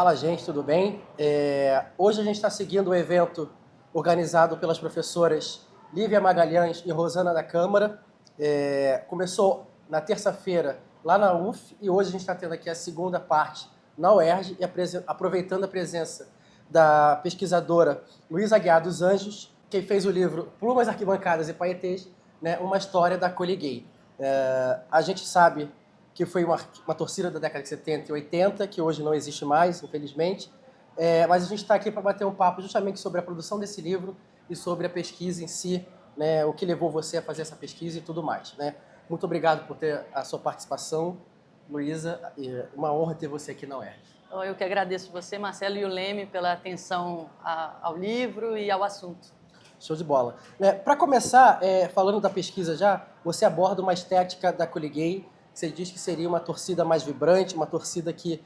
Fala, gente, tudo bem? Hoje a gente está seguindo o evento organizado pelas professoras Lívia Magalhães e Rosana da Câmara. Começou na terça-feira lá na UF e hoje a gente está tendo aqui a segunda parte na UERJ e aproveitando a presença da pesquisadora Luísa Aguiar dos Anjos, que fez o livro Plumas, Arquibancadas e Paetês, né, uma história da Cole Gay. A gente sabe que foi uma torcida da década de 70 e 80, que hoje não existe mais, infelizmente. Mas a gente está aqui para bater um papo justamente sobre a produção desse livro e sobre a pesquisa em si, né, o que levou você a fazer essa pesquisa e tudo mais. Né? Muito obrigado por ter a sua participação, Luísa. Uma honra ter você aqui na UERJ. Eu que agradeço você, Marcelo, e o Leme pela atenção ao livro e ao assunto. Show de bola. Para começar, falando da pesquisa já, você aborda uma estética da Cole Gay. Você diz que seria uma torcida mais vibrante, uma torcida que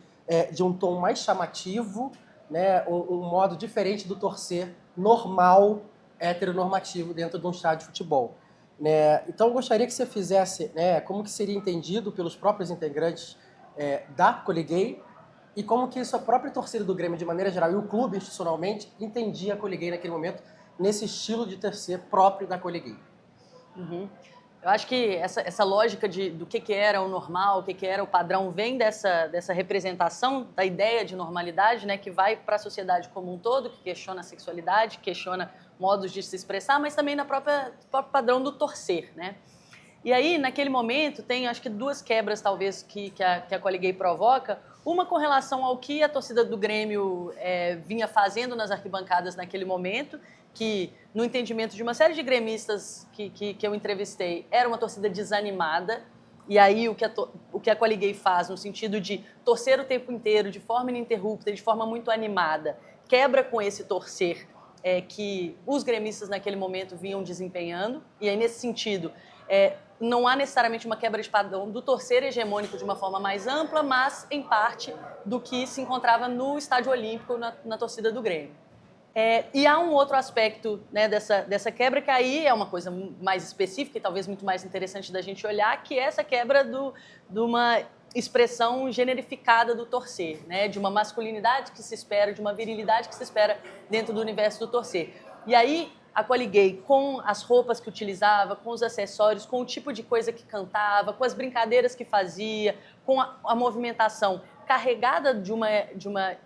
de um tom mais chamativo, né, um modo diferente do torcer normal, heteronormativo dentro de um estádio de futebol. Né? Então, eu gostaria que você fizesse, né, como que seria entendido pelos próprios integrantes da Cole Gay e como que isso, a própria torcida do Grêmio, de maneira geral, e o clube institucionalmente, entendia a Cole Gay naquele momento, nesse estilo de torcer próprio da Cole Gay. Uhum. Eu acho que essa lógica do que era o normal, o que era o padrão, vem dessa representação da ideia de normalidade, né, que vai para a sociedade como um todo, que questiona a sexualidade, questiona modos de se expressar, mas também no próprio padrão do torcer, né? E aí, naquele momento, tem acho que duas quebras, talvez, que a Cole Gay provoca. Uma com relação ao que a torcida do Grêmio vinha fazendo nas arquibancadas naquele momento, que, no entendimento de uma série de gremistas que eu entrevistei, era uma torcida desanimada. E aí, o que a Cole Gay faz, no sentido de torcer o tempo inteiro, de forma ininterrupta, de forma muito animada, quebra com esse torcer que os gremistas naquele momento vinham desempenhando. E aí, nesse sentido, não há necessariamente uma quebra de padrão do torcer hegemônico de uma forma mais ampla, mas em parte do que se encontrava no Estádio Olímpico na torcida do Grêmio. E há um outro aspecto, né, dessa quebra que aí é uma coisa mais específica e talvez muito mais interessante da gente olhar, que é essa quebra de uma expressão generificada do torcer, né, de uma masculinidade que se espera, de uma virilidade que se espera dentro do universo do torcer. E aí a Cole Gay, com as roupas que utilizava, com os acessórios, com o tipo de coisa que cantava, com as brincadeiras que fazia, com a movimentação carregada de uma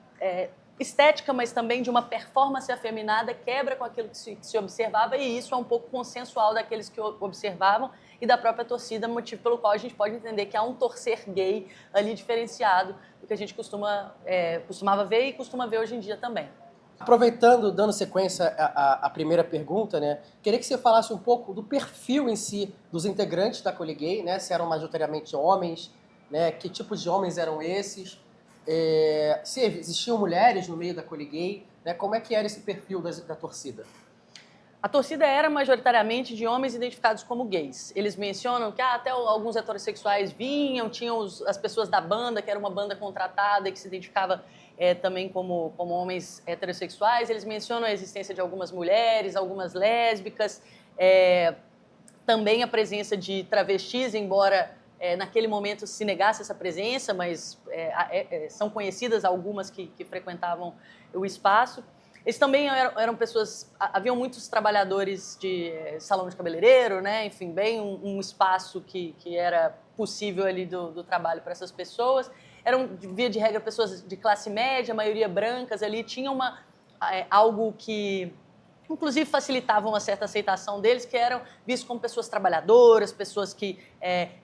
estética, mas também de uma performance afeminada, quebra com aquilo que se observava, e isso é um pouco consensual daqueles que observavam e da própria torcida, motivo pelo qual a gente pode entender que há um torcer gay ali diferenciado do que a gente costumava ver e costuma ver hoje em dia também. Aproveitando, dando sequência à primeira pergunta, né, queria que você falasse um pouco do perfil em si dos integrantes da Cole Gay, né, se eram majoritariamente homens, né, que tipos de homens eram esses, se existiam mulheres no meio da Cole Gay, né, como é que era esse perfil da torcida? A torcida era majoritariamente de homens identificados como gays. Eles mencionam que até alguns heterossexuais vinham, tinham as pessoas da banda, que era uma banda contratada e que se identificava também como homens heterossexuais. Eles mencionam a existência de algumas mulheres, algumas lésbicas, também a presença de travestis, embora naquele momento se negasse essa presença, mas são conhecidas algumas que frequentavam o espaço. Eles também eram pessoas, haviam muitos trabalhadores de salão de cabeleireiro, né? Enfim, bem um espaço que era possível ali do trabalho para essas pessoas. Eram, via de regra, pessoas de classe média, a maioria brancas ali, tinha algo que, inclusive, facilitava uma certa aceitação deles, que eram vistos como pessoas trabalhadoras, pessoas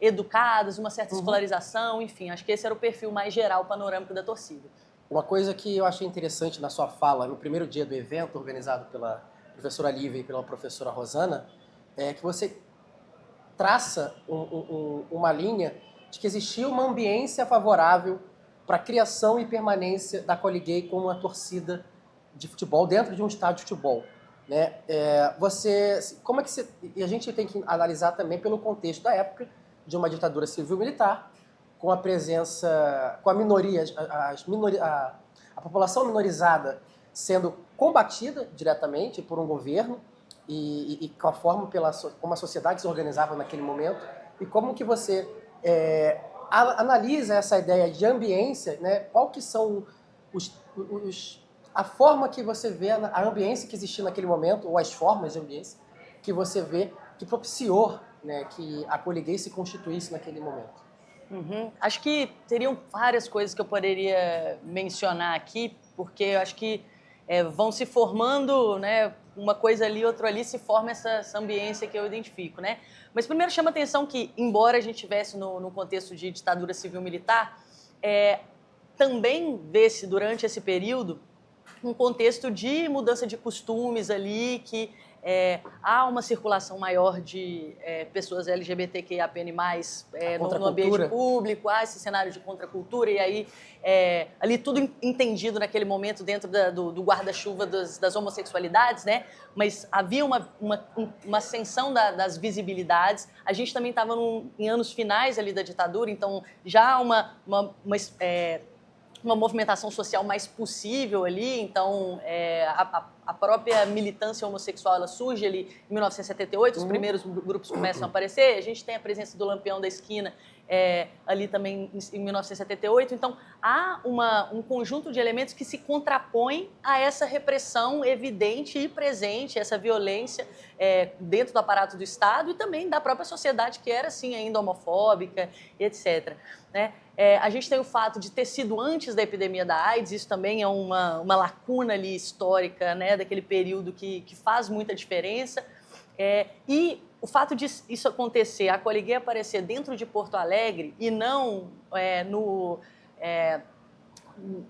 educadas, uma certa escolarização, enfim, acho que esse era o perfil mais geral, panorâmico da torcida. Uma coisa que eu achei interessante na sua fala no primeiro dia do evento, organizado pela professora Lívia e pela professora Rosana, é que você traça uma linha de que existia uma ambiência favorável para a criação e permanência da Cole Gay como uma torcida de futebol dentro de um estádio de futebol. Né? Como é que você... E a gente tem que analisar também pelo contexto da época de uma ditadura civil-militar, com a presença, com a minoria, a população minorizada sendo combatida diretamente por um governo e com a forma como a sociedade se organizava naquele momento, e como que você analisa essa ideia de ambiência, né? Qual que são a forma que você vê, a ambiência que existia naquele momento, ou as formas de ambiência que você vê, que propiciou, né, que a Coliguei se constituísse naquele momento. Uhum. Acho que teriam várias coisas que eu poderia mencionar aqui, porque eu acho que vão se formando, né, uma coisa ali, outra ali, se forma essa ambiência que eu identifico, né? Mas primeiro chama atenção que, embora a gente estivesse no contexto de ditadura civil-militar, também vê-se durante esse período um contexto de mudança de costumes ali, que há uma circulação maior de pessoas LGBTQIAPN+, no ambiente público, há esse cenário de contracultura, e aí ali tudo entendido naquele momento dentro do guarda-chuva das homossexualidades, né? Mas havia uma ascensão das visibilidades. A gente também estava em anos finais ali da ditadura, então já uma movimentação social mais possível ali, então a própria militância homossexual ela surge ali em 1978, os primeiros grupos começam a aparecer, a gente tem a presença do Lampião da Esquina ali também em 1978, então há um conjunto de elementos que se contrapõem a essa repressão evidente e presente, essa violência dentro do aparato do Estado e também da própria sociedade que era assim ainda homofóbica, etc., né? A gente tem o fato de ter sido antes da epidemia da AIDS, isso também é uma lacuna ali histórica, né, daquele período que faz muita diferença. E o fato de isso acontecer, a Coliguei aparecer dentro de Porto Alegre e não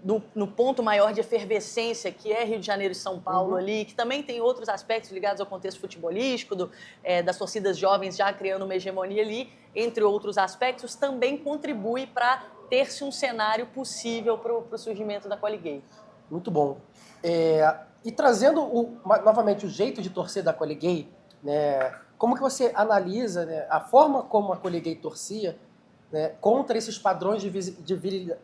no ponto maior de efervescência, que é Rio de Janeiro e São Paulo ali, que também tem outros aspectos ligados ao contexto futebolístico, das torcidas jovens já criando uma hegemonia ali, entre outros aspectos, também contribui para ter-se um cenário possível para o surgimento da Coliguei. Muito bom. E trazendo novamente o jeito de torcer da Coliguei, né, como que você analisa, né, a forma como a Coliguei torcia, né, contra esses padrões de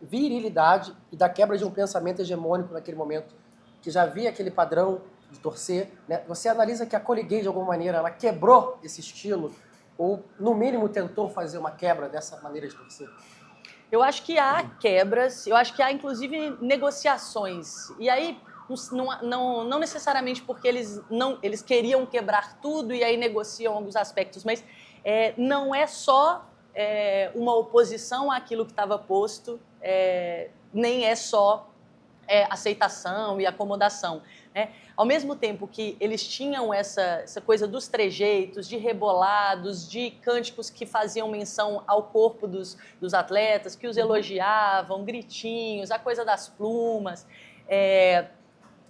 virilidade e da quebra de um pensamento hegemônico naquele momento, que já havia aquele padrão de torcer, né? Você analisa que a Coliguei, de alguma maneira, ela quebrou esse estilo, ou, no mínimo, tentou fazer uma quebra dessa maneira de torcer? Eu acho que há quebras, eu acho que há, inclusive, negociações. E aí, não necessariamente porque eles queriam quebrar tudo e aí negociam alguns aspectos, mas não é só uma oposição àquilo que estava posto, nem é só aceitação e acomodação, né? Ao mesmo tempo que eles tinham essa coisa dos trejeitos, de rebolados, de cânticos que faziam menção ao corpo dos atletas, que os elogiavam, gritinhos, a coisa das plumas,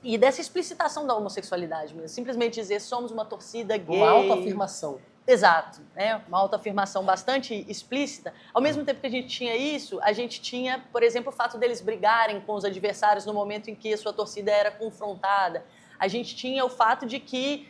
e dessa explicitação da homossexualidade mesmo. Simplesmente dizer, somos uma torcida gay. Uma autoafirmação. Exato, né? Uma autoafirmação bastante explícita. Ao mesmo tempo que a gente tinha isso, a gente tinha, por exemplo, o fato deles brigarem com os adversários no momento em que a sua torcida era confrontada. A gente tinha o fato de que,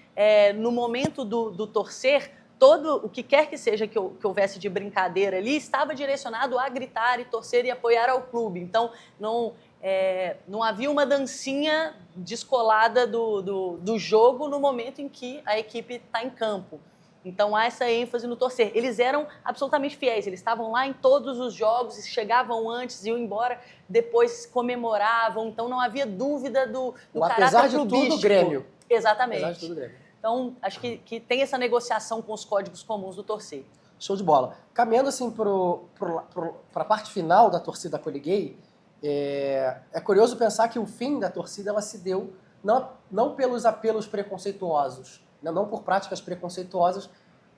no momento do torcer, todo o que quer que seja que houvesse de brincadeira ali estava direcionado a gritar e torcer e apoiar ao clube. Então, não havia uma dancinha descolada do jogo no momento em que a equipe está em campo. Então, há essa ênfase no torcer. Eles eram absolutamente fiéis, eles estavam lá em todos os jogos, chegavam antes, iam embora, depois comemoravam, então não havia dúvida do caráter clubístico. Apesar de tudo, Grêmio. Exatamente. Apesar de tudo, Grêmio. Então, acho que tem essa negociação com os códigos comuns do torcer. Show de bola. Caminhando assim para a parte final da torcida Coliguei, é curioso pensar que o fim da torcida ela se deu não pelos apelos preconceituosos, não por práticas preconceituosas,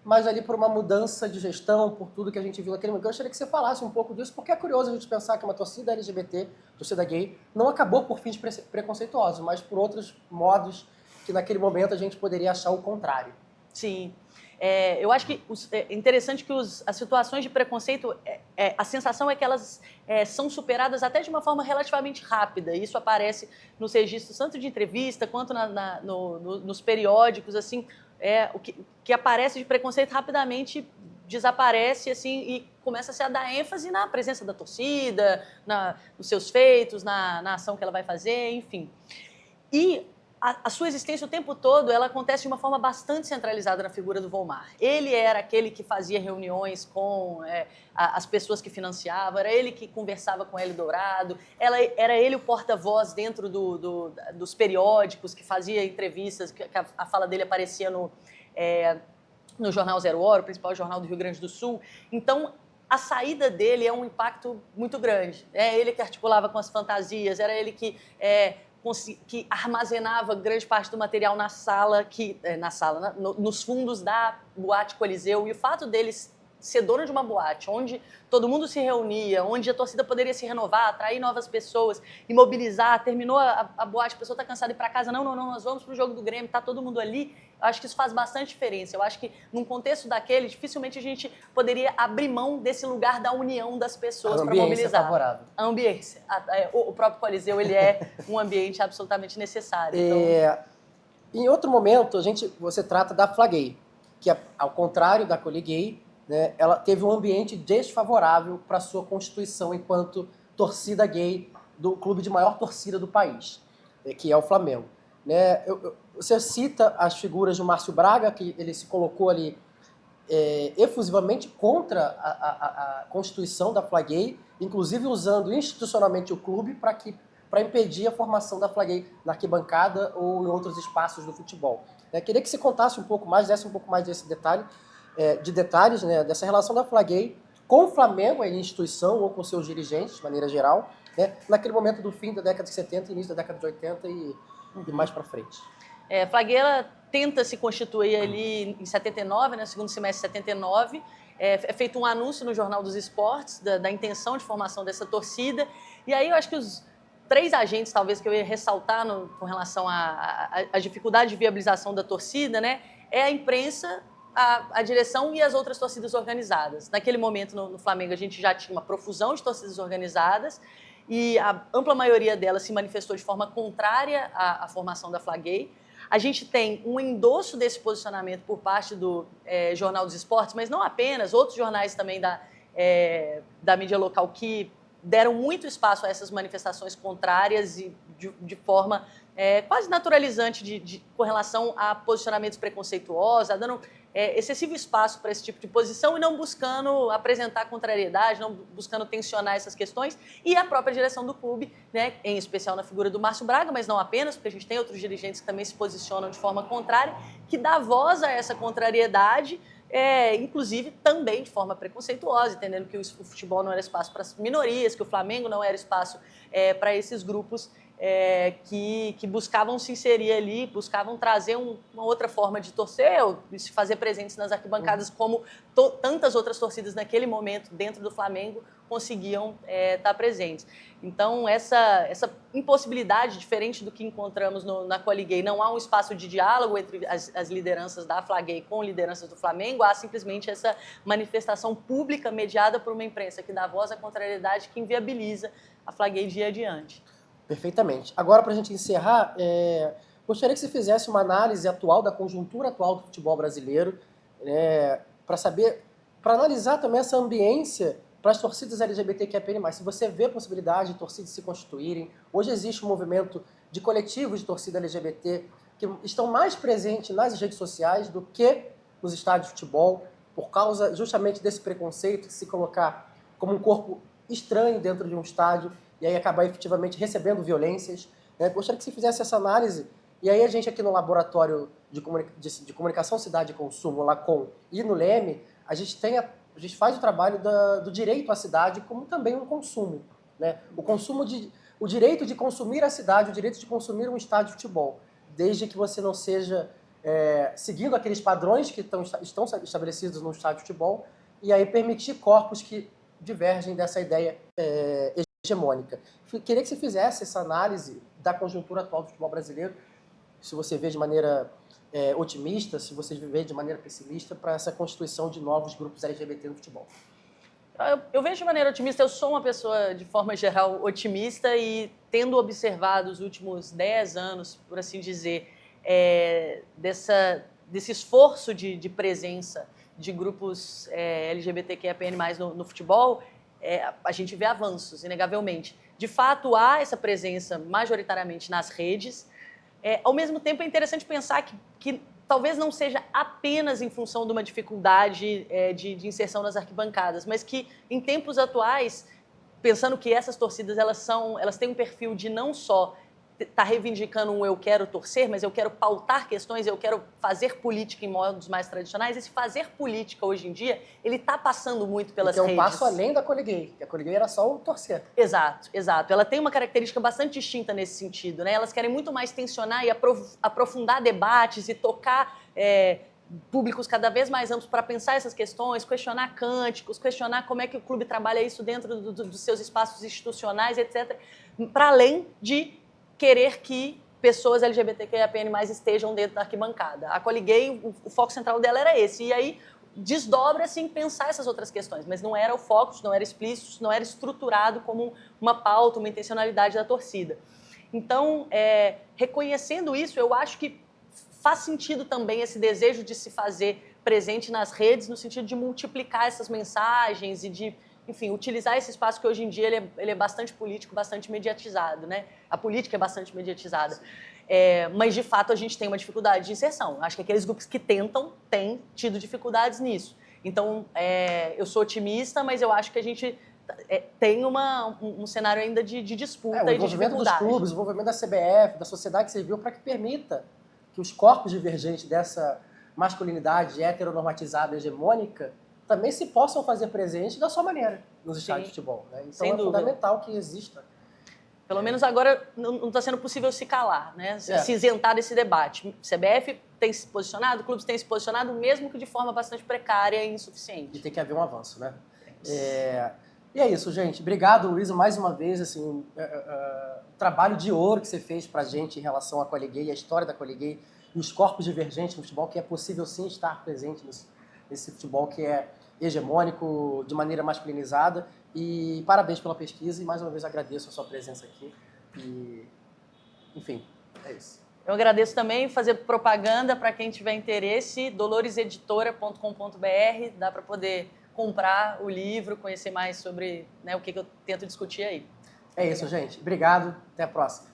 mas ali por uma mudança de gestão, por tudo que a gente viu naquele momento. Eu gostaria que você falasse um pouco disso, porque é curioso a gente pensar que uma torcida LGBT, torcida gay, não acabou por fins preconceituosos, mas por outros modos que naquele momento a gente poderia achar o contrário. Sim. Eu acho que é interessante que as situações de preconceito, a sensação é que elas são superadas até de uma forma relativamente rápida. Isso aparece nos registros tanto de entrevista quanto nos periódicos, assim, o que aparece de preconceito rapidamente desaparece assim, e começa-se a dar ênfase na presença da torcida, nos seus feitos, na ação que ela vai fazer, enfim. E a sua existência o tempo todo, ela acontece de uma forma bastante centralizada na figura do Volmar. Ele era aquele que fazia reuniões com as pessoas que financiavam, era ele que conversava com Hélio Dourado, era ele o porta-voz dentro dos periódicos, que fazia entrevistas, que a fala dele aparecia no Jornal Zero Hora, o principal jornal do Rio Grande do Sul. Então, a saída dele é um impacto muito grande. É ele que articulava com as fantasias, era ele que armazenava grande parte do material na sala, nos fundos da Boate Coliseu. E o fato deles ser dono de uma boate, onde todo mundo se reunia, onde a torcida poderia se renovar, atrair novas pessoas, e mobilizar, terminou a boate, a pessoa está cansada de ir para casa, não, nós vamos para o jogo do Grêmio, está todo mundo ali. Eu acho que isso faz bastante diferença. Eu acho que, num contexto daquele, dificilmente a gente poderia abrir mão desse lugar da união das pessoas para mobilizar. Favorável. A ambiência. O próprio Coliseu, ele é um ambiente absolutamente necessário. Então... Em outro momento, você trata da Fla-Gay, que, ao contrário da Coliguei, né, ela teve um ambiente desfavorável para a sua constituição enquanto torcida gay do clube de maior torcida do país, que é o Flamengo. Né? Você cita as figuras do Márcio Braga, que ele se colocou ali efusivamente contra a constituição da Fla-Gay, inclusive usando institucionalmente o clube para impedir a formação da Fla-Gay na arquibancada ou em outros espaços do futebol. Queria que você contasse um pouco mais, desse um pouco mais desse detalhes, né, dessa relação da Fla-Gay com o Flamengo, a instituição, ou com seus dirigentes, de maneira geral, né, naquele momento do fim da década de 70, início da década de 80 e mais para frente. A Fla-Gay, ela tenta se constituir ali em 79, né, no segundo semestre de 79. É feito um anúncio no Jornal dos Esportes da intenção de formação dessa torcida. E aí eu acho que os 3 agentes, talvez, que eu ia ressaltar com relação à dificuldade de viabilização da torcida, né, é a imprensa, a direção e as outras torcidas organizadas. Naquele momento, no Flamengo, a gente já tinha uma profusão de torcidas organizadas e a ampla maioria delas se manifestou de forma contrária à formação da Fla-Gay. A gente tem um endosso desse posicionamento por parte do Jornal dos Esportes, mas não apenas, outros jornais também da mídia local que deram muito espaço a essas manifestações contrárias e de forma quase naturalizante com relação a posicionamentos preconceituosos, dando excessivo espaço para esse tipo de posição e não buscando apresentar contrariedade, não buscando tensionar essas questões. E a própria direção do clube, né, em especial na figura do Márcio Braga, mas não apenas, porque a gente tem outros dirigentes que também se posicionam de forma contrária, que dá voz a essa contrariedade, inclusive também de forma preconceituosa, entendendo que o futebol não era espaço para as minorias, que o Flamengo não era espaço para esses grupos que buscavam se inserir ali, buscavam trazer uma outra forma de torcer, ou se fazer presentes nas arquibancadas, como tantas outras torcidas naquele momento dentro do Flamengo conseguiam estar presentes. Então, essa impossibilidade, diferente do que encontramos na Coliguei, não há um espaço de diálogo entre as lideranças da Fla-Gay com lideranças do Flamengo, há simplesmente essa manifestação pública mediada por uma imprensa que dá voz à contrariedade, que inviabiliza a Fla-Gay de ir adiante. Perfeitamente. Agora, para a gente encerrar, gostaria que você fizesse uma análise atual da conjuntura atual do futebol brasileiro, para analisar também essa ambiência para as torcidas LGBTQIA+. Se você vê a possibilidade de torcidas se constituírem, hoje existe um movimento de coletivos de torcida LGBT que estão mais presentes nas redes sociais do que nos estádios de futebol, por causa justamente desse preconceito de se colocar como um corpo estranho dentro de um estádio e aí acabar efetivamente recebendo violências. Gostaria que você fizesse essa análise. E aí a gente aqui no Laboratório de Comunicação, Cidade e Consumo, LACOM, e no Leme, a gente faz o trabalho do direito à cidade como também um consumo. Né? O direito de consumir a cidade, o direito de consumir um estádio de futebol, desde que você não seja seguindo aqueles padrões que estão estabelecidos no estádio de futebol, e aí permitir corpos que divergem dessa ideia hegemônica. Queria que você fizesse essa análise da conjuntura atual do futebol brasileiro, se você vê de maneira otimista, se você vê de maneira pessimista para essa constituição de novos grupos LGBT no futebol. Eu vejo de maneira otimista, eu sou uma pessoa, de forma geral, otimista e tendo observado os últimos 10 anos, por assim dizer, desse esforço de presença de grupos LGBTQIA+, no futebol, a gente vê avanços, inegavelmente. De fato, há essa presença majoritariamente nas redes, Ao mesmo tempo, é interessante pensar que talvez não seja apenas em função de uma dificuldade de inserção nas arquibancadas, mas que em tempos atuais, pensando que essas torcidas elas têm um perfil de não só estar reivindicando um eu quero torcer, mas eu quero pautar questões, eu quero fazer política em modos mais tradicionais. Esse fazer política hoje em dia, ele está passando muito pelas redes. É um passo além da Coliguei, que a Coliguei era só o torcer. Exato, exato. Ela tem uma característica bastante distinta nesse sentido, né? Elas querem muito mais tensionar e aprofundar debates e tocar públicos cada vez mais amplos para pensar essas questões, questionar cânticos, questionar como é que o clube trabalha isso dentro dos seus espaços institucionais, etc. Para além de querer que pessoas LGBTQIAPN+ estejam dentro da arquibancada. A Coliguei, o foco central dela era esse. E aí desdobra-se em pensar essas outras questões, mas não era o foco, não era explícito, não era estruturado como uma pauta, uma intencionalidade da torcida. Então, reconhecendo isso, eu acho que faz sentido também esse desejo de se fazer presente nas redes, no sentido de multiplicar essas mensagens e de, enfim, utilizar esse espaço que hoje em dia ele é bastante político, bastante mediatizado, né? A política é bastante mediatizada. Mas, de fato, a gente tem uma dificuldade de inserção. Acho que aqueles grupos que tentam têm tido dificuldades nisso. Então, eu sou otimista, mas eu acho que a gente tem um cenário ainda de disputa e de dificuldade. O envolvimento dos clubes, o envolvimento da CBF, da sociedade civil, para que permita que os corpos divergentes dessa masculinidade heteronormatizada, hegemônica, também se possam fazer presente da sua maneira nos estádios de futebol. Né? Então é fundamental que exista. Pelo menos agora não está sendo possível se calar, né? Se isentar desse debate. CBF tem se posicionado, clubes têm se posicionado, mesmo que de forma bastante precária e insuficiente. E tem que haver um avanço, né? E é isso, gente. Obrigado, Luísa, mais uma vez. Assim, o trabalho de ouro que você fez para a gente em relação à Coliguei, a história da Coliguei e os corpos divergentes no futebol, que é possível sim estar presente nesse futebol que é hegemônico, de maneira masculinizada. E parabéns pela pesquisa e mais uma vez agradeço a sua presença aqui. E, enfim, é isso. Eu agradeço também, fazer propaganda para quem tiver interesse, doloreseditora.com.br, dá para poder comprar o livro, conhecer mais sobre, né, o que eu tento discutir aí. É isso, gente. Obrigado. Até a próxima.